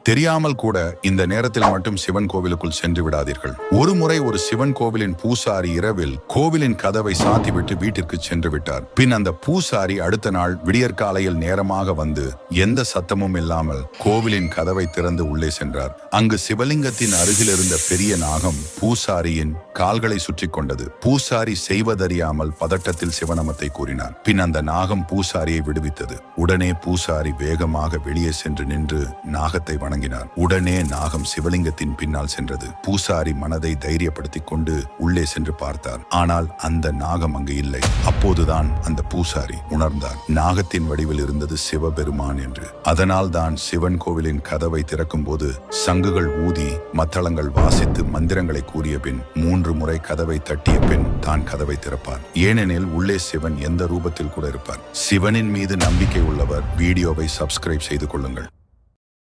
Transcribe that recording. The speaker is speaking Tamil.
தெரியாமல் கூட இந்த நேரத்தில் மட்டும் சிவன் கோவிலுக்குள் சென்று விடாதீர்கள். ஒரு முறை ஒரு சிவன் கோவிலின் பூசாரி இரவில் கோவிலின் கதவை சாத்திவிட்டு வீட்டிற்கு சென்று விட்டார். பின் அந்த பூசாரி அடுத்த நாள் விடியற்காலையில் நேரமாக வந்து எந்த சத்தமும் இல்லாமல் கோவிலின் கதவை திறந்து உள்ளே சென்றார். அங்கு சிவலிங்கத்தின் அருகில் இருந்த பெரிய நாகம் பூசாரியின் கால்களை சுற்றி கொண்டது. பூசாரி செய்வதறியாமல் பதட்டத்தில் சிவநாமத்தை கூறினார். பின் அந்த நாகம் பூசாரியை விடுவித்தது. உடனே பூசாரி வேகமாக வெளியே சென்று நின்று நாகத்தை வணங்கினார். உடனே நாகம் சிவலிங்கத்தின் பின்னால் சென்றது. பூசாரி மனதை தைரியப்படுத்திக் கொண்டு உள்ளே சென்று பார்த்தார். ஆனால் அந்த நாகம் அங்கு இல்லை. அப்போதுதான் அந்த பூசாரி உணர்ந்தார், நாகத்தின் வடிவில் இருந்தது சிவபெருமான் என்று. அதனால் தான் சிவன் கோவிலின் கதவை திறக்கும் போது சங்குகள் ஊதி மத்தளங்கள் வாசித்து மந்திரங்களை கூறிய பின் 3 முறை கதவை தட்டிய பின் தான் கதவை திறப்பார். ஏனெனில் உள்ளே சிவன் எந்த ரூபத்தில் கூட இருப்பார். சிவனின் மீது நம்பிக்கை உள்ளவர் வீடியோவை சப்ஸ்கிரைப் செய்து கொள்ளுங்கள்.